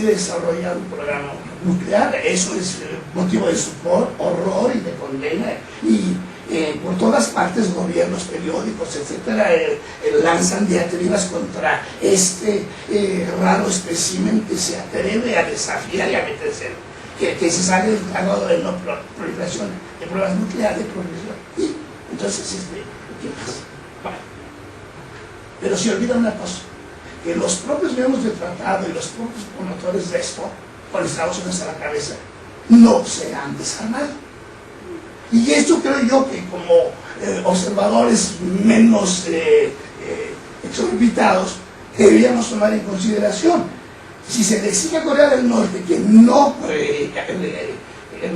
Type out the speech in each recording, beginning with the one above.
desarrollar un programa nuclear. Eso es motivo de stupor, horror y de condena, y por todas partes gobiernos, periódicos, etcétera, lanzan diatribas contra este raro espécimen que se atreve a desafiar y a meterse, que se sale del tratado de no proliferación de pruebas nucleares, y entonces ¿qué pasa? Bueno, pero se olvida una cosa, que los propios miembros del tratado y los propios promotores de esto, con Estados Unidos a la cabeza, no se han desarmado. Y esto creo yo que como observadores menos exorbitados deberíamos tomar en consideración. Si se le exige a Corea del Norte que no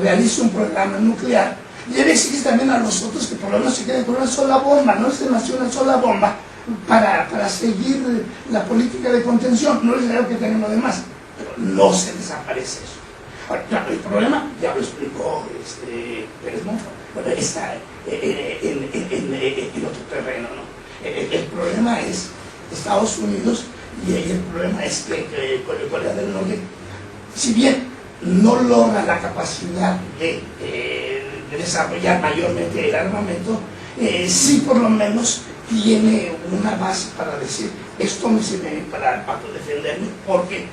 realice un programa nuclear, debe exigir también a los otros que por lo menos se queden con una sola bomba, no se nació una sola bomba para seguir la política de contención. No es necesario que tengan lo demás, pero no se desaparece eso. Ahora, claro, el problema, ya lo explicó Pérez Monfort, bueno, está en otro terreno, ¿no? El problema es Estados Unidos, y el problema es que Corea del Norte, si bien no logra la capacidad de desarrollar mayormente el armamento, sí por lo menos tiene una base para decir, esto me sirve para defenderme, porque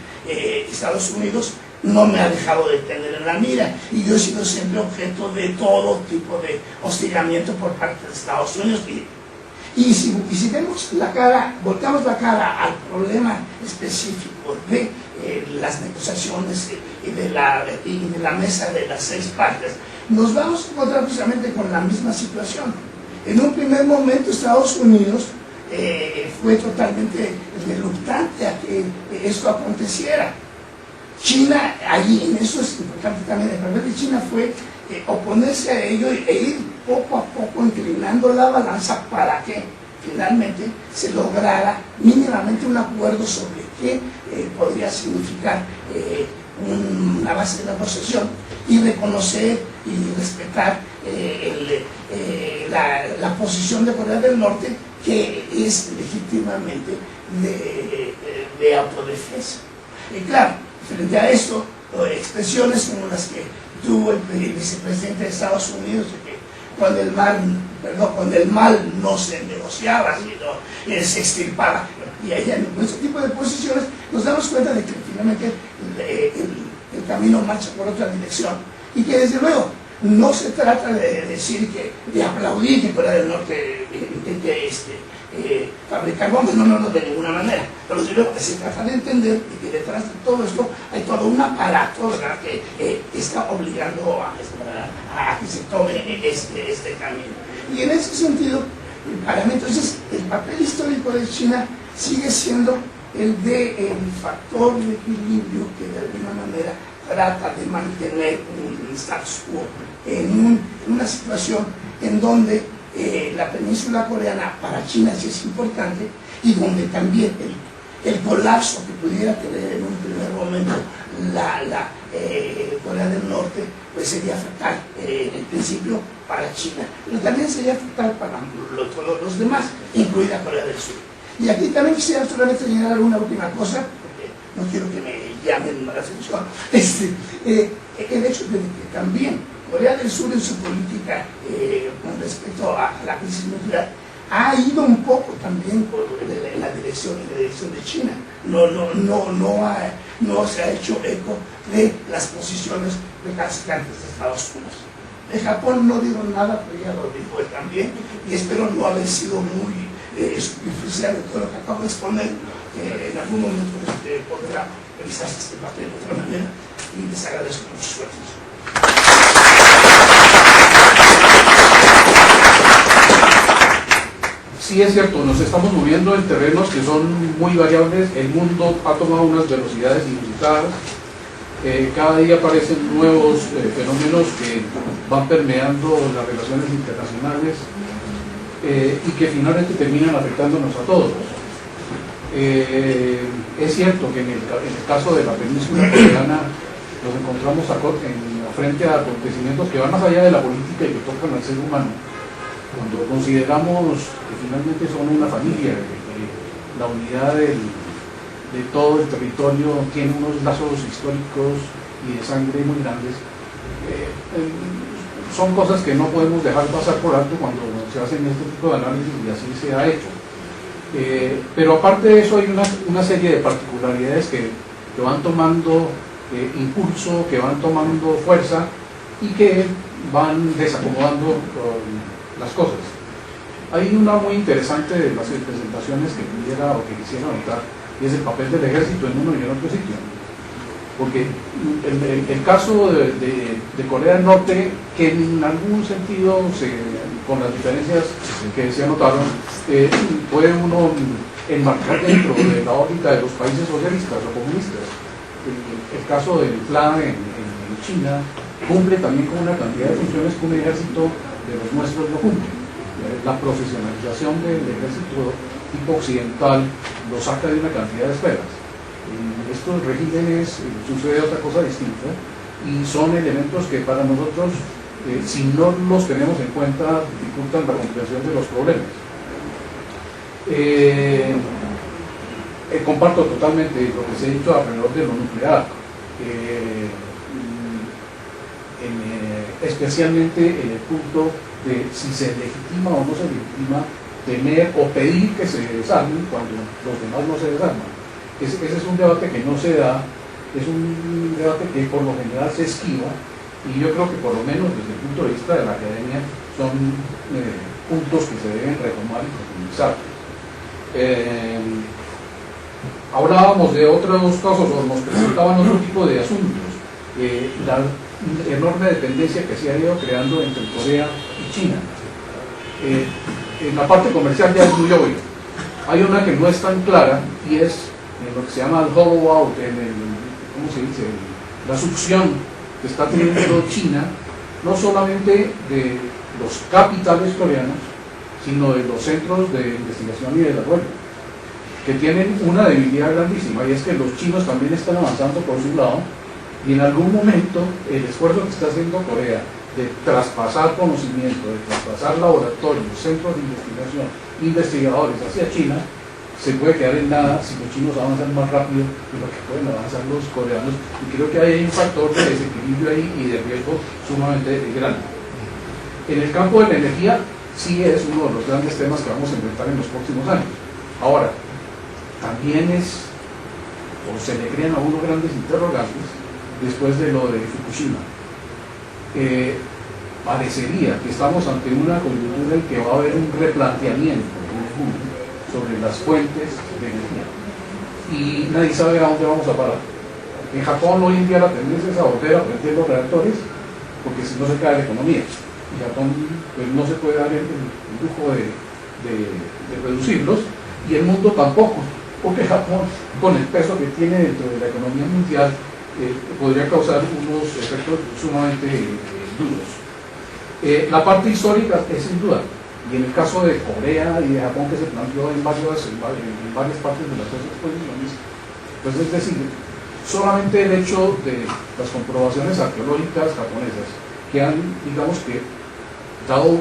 Estados Unidos no me ha dejado de tener en la mira, y yo he sido siempre objeto de todo tipo de hostigamiento por parte de Estados Unidos. Y si vemos la cara, volteamos la cara al problema específico de las negociaciones y de la mesa de las 6 partes, nos vamos a encontrar precisamente con la misma situación. En un primer momento Estados Unidos fue totalmente reluctante a que esto aconteciera. China, allí, en eso es importante también, el papel de China fue oponerse a ello e ir poco a poco inclinando la balanza para que finalmente se lograra mínimamente un acuerdo sobre qué podría significar una base de negociación, y reconocer y respetar la posición de Corea del Norte, que es legítimamente de autodefensa. Y claro, frente a esto, expresiones como las que tuvo el vicepresidente de Estados Unidos, de que cuando el mal no se negociaba, sino se extirpaba, y con ese tipo de posiciones nos damos cuenta de que finalmente el camino marcha por otra dirección, y que desde luego no se trata de decir de aplaudir que Corea del Norte intente fabricar bombas, no, de ninguna manera, pero desde luego se trata de entender que detrás de todo esto hay todo un aparato, ¿verdad?, que está obligando a que se tome este camino. Y en ese sentido, para mí entonces el papel histórico de China sigue siendo el factor de equilibrio que de alguna manera trata de mantener un status quo en una situación en donde la península coreana para China sí es importante, y donde también el colapso que pudiera tener en un primer momento la Corea del Norte, pues sería fatal en principio para China, pero también sería fatal para todos los demás, incluida Corea del Sur. Y aquí también quisiera solamente señalar una última cosa, porque no quiero que me llamen la atención, el hecho de que también Corea del Sur en su política con respecto a la crisis nuclear ha ido un poco también en la dirección de China. No se ha hecho eco de las posiciones recalcitrantes de Estados Unidos. De Japón no digo nada, pero ya lo dijo él también, y espero no haber sido muy superficial de todo lo que acabo de exponer. En algún momento podrá revisarse este papel de otra manera, y les agradezco mucho su atención. Sí, es cierto, nos estamos moviendo en terrenos que son muy variables. El mundo ha tomado unas velocidades inusitadas. Cada día aparecen nuevos fenómenos que van permeando las relaciones internacionales y que finalmente terminan afectándonos a todos. Es cierto que en el caso de la península coreana nos encontramos frente a acontecimientos que van más allá de la política y que tocan al ser humano. Cuando consideramos que finalmente son una familia, la unidad de todo el territorio, tiene unos lazos históricos y de sangre muy grandes. Son cosas que no podemos dejar pasar por alto cuando se hacen este tipo de análisis, y así se ha hecho. Pero aparte de eso hay una serie de particularidades que van tomando impulso, que van tomando fuerza y que van desacomodando las cosas. Hay una muy interesante de las presentaciones que pudiera o que quisiera notar, y es el papel del ejército en uno y en otro sitio. Porque el caso de Corea del Norte, que en algún sentido, con las diferencias que se anotaron, puede uno enmarcar dentro de la órbita de los países socialistas o comunistas. El caso del PLA en China cumple también con una cantidad de funciones que un ejército de los nuestros no cumple. La profesionalización del ejército tipo occidental lo saca de una cantidad de esferas. En estos regímenes sucede otra cosa distinta, y son elementos que para nosotros, si no los tenemos en cuenta, dificultan la comprensión de los problemas. Comparto totalmente lo que se ha dicho alrededor de lo nuclear, especialmente en el punto de si se legitima o no se legitima tener o pedir que se desarmen cuando los demás no se desarman. Ese es un debate que no se da, es un debate que por lo general se esquiva, y yo creo que por lo menos desde el punto de vista de la academia son puntos que se deben retomar y profundizar. Hablábamos de otros casos, o nos presentaban otro tipo de asuntos, la enorme dependencia que se ha ido creando entre Corea y China. En la parte comercial ya es muy obvio. Hay una que no es tan clara, y es en lo que se llama el hollow out, ¿cómo se dice? La succión que está teniendo China, no solamente de los capitales coreanos, sino de los centros de investigación y desarrollo, que tienen una debilidad grandísima, y es que los chinos también están avanzando por su lado, y en algún momento el esfuerzo que está haciendo Corea de traspasar conocimiento, de traspasar laboratorios, centros de investigación, investigadores hacia China, se puede quedar en nada si los chinos avanzan más rápido de lo que pueden avanzar los coreanos, y creo que hay un factor de desequilibrio ahí y de riesgo sumamente grande. En el campo de la energía sí es uno de los grandes temas que vamos a enfrentar en los próximos años. Ahora, también o se le crean a uno grandes interrogantes después de lo de Fukushima. Parecería que estamos ante una coyuntura en que va a haber un replanteamiento en el mundo sobre las fuentes de energía, y nadie sabe a dónde vamos a parar. En Japón hoy en día la tendencia es a volver a prender los reactores, porque si no se cae la economía, y Japón pues, no se puede dar el lujo de reducirlos, y el mundo tampoco, porque Japón, con el peso que tiene dentro de la economía mundial, podría causar unos efectos sumamente duros. La parte histórica es sin duda, y en el caso de Corea y de Japón, que se planteó en varias partes de las dos exposiciones, pues es decir, solamente el hecho de las comprobaciones arqueológicas japonesas, que han, digamos que, dado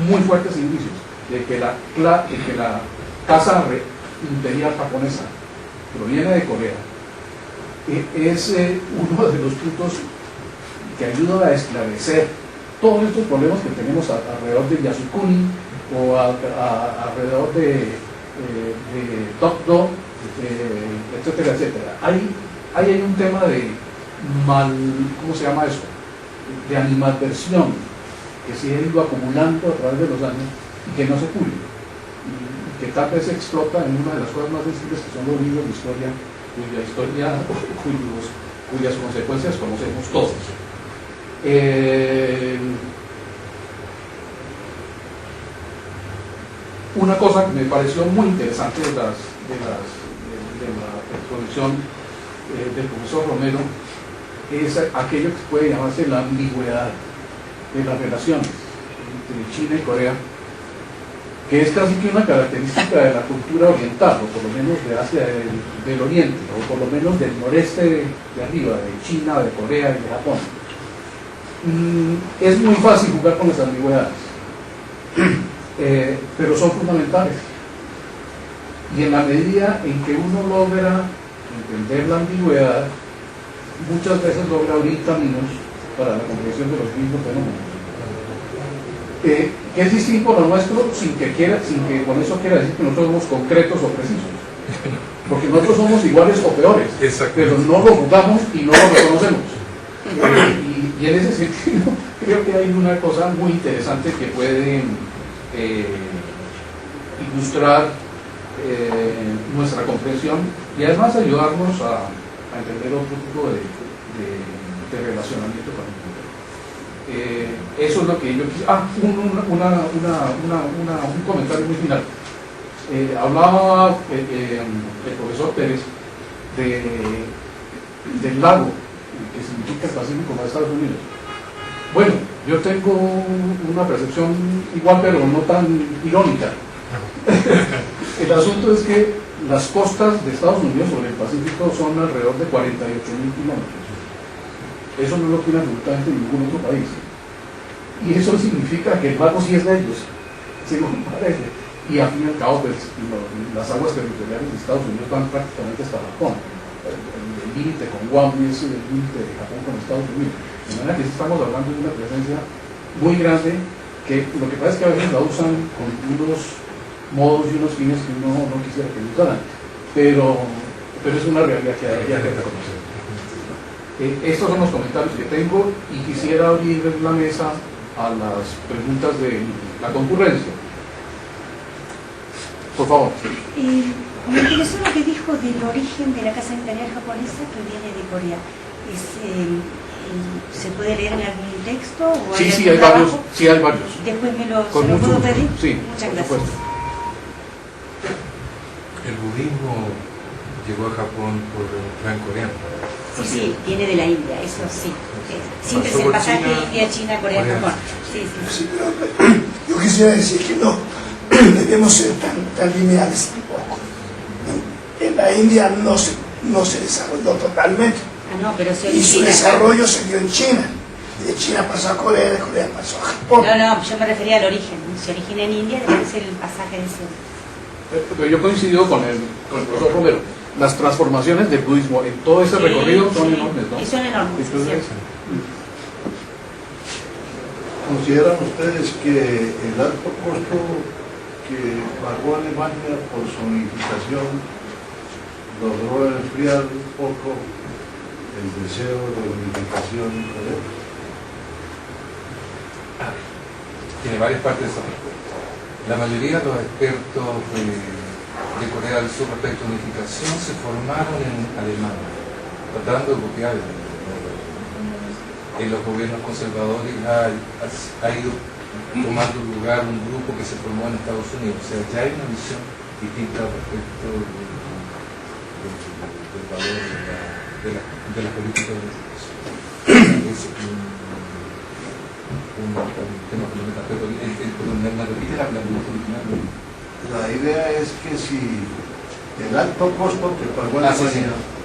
muy fuertes indicios de que la casa imperial japonesa proviene de Corea, es uno de los puntos que ayuda a esclarecer todos estos problemas que tenemos alrededor de Yasukuni, o alrededor de Tokdo, etcétera, etcétera. Hay un tema de ¿cómo se llama eso? De animadversión que se ha ido acumulando a través de los años y que no se pule, y que tal vez se explota en una de las cosas más difíciles, que son los libros de historia, cuyas consecuencias conocemos todos. Una cosa que me pareció muy interesante de la exposición del profesor Romero es aquello que puede llamarse la ambigüedad de las relaciones entre China y Corea, que es casi que una característica de la cultura oriental, o por lo menos de Asia del Oriente, o por lo menos del noreste de arriba, de China, de Corea y de Japón. Es muy fácil jugar con las ambigüedades, pero son fundamentales, y en la medida en que uno logra entender la ambigüedad, muchas veces logra abrir caminos para la comprensión de los mismos fenómenos. Que es distinto a lo nuestro sin que con eso quiera decir que nosotros somos concretos o precisos. Porque nosotros somos iguales o peores, pero no lo juzgamos y no lo reconocemos. Y en ese sentido creo que hay una cosa muy interesante que puede ilustrar nuestra comprensión y además ayudarnos a entender otro tipo de relacionamiento con el mundo. Eso es lo que yo quisiera. Un comentario muy final. Hablaba el profesor Pérez del lago, que significa el Pacífico para Estados Unidos. Bueno, yo tengo una percepción igual, pero no tan irónica. El asunto es que las costas de Estados Unidos sobre el Pacífico son alrededor de 48.000 kilómetros. Eso no lo tiene absolutamente ningún otro país. Y eso significa que el lago sí es de ellos, según parece. Y al fin y al cabo, pues, las aguas territoriales de Estados Unidos van prácticamente hasta Japón. El límite con Guam es el límite de Japón con Estados Unidos. De manera que estamos hablando de una presencia muy grande, que lo que pasa es que a veces la usan con unos modos y unos fines que uno no quisiera que usaran, pero es una realidad que hay que reconocer. Estos son los comentarios que tengo y quisiera abrir la mesa a las preguntas de la concurrencia. Por favor. Me interesó lo que dijo del origen de la casa imperial japonesa que viene de Corea. ¿Se puede leer en algún texto? O Sí, hay varios. Sí, hay varios. Después se lo mucho puedo pedir. Sí, muchas por gracias. supuesto. El budismo llegó a Japón por el plan coreano. Sí, viene de la India, eso sí. Siempre Pasó es el por pasaje China, India-China, Corea-Japón. Sí. Sí, pero yo quisiera decir que no debemos ser tan lineales tampoco. En la India no se desarrolló totalmente. No, pero se Y su origina. desarrollo se dio en China. De China pasó a Corea, de Corea pasó a Japón. No, yo me refería al origen. Se origina en India, debe ser el pasaje de ese. Pero yo coincido con el profesor Romero. Las transformaciones del budismo en todo ese recorrido son enormes, ¿no? Y son enormes, es Entonces, cierto. ¿Consideran ustedes que el alto costo que pagó Alemania por su unificación logró enfriar un poco el deseo de unificación en Corea? Tiene varias partes de esa respuesta. La mayoría de los expertos de Corea del Sur respecto a unificación se formaron en Alemania, tratando de copiar. En los gobiernos conservadores ha ido tomando lugar un grupo que se formó en Estados Unidos. O sea, ya hay una visión distinta respecto del valor de la política de unificación. Es un tema fundamental, pero me repite la pregunta original. La idea es que si el alto costo que pagó Ah, sí, sí. Alemania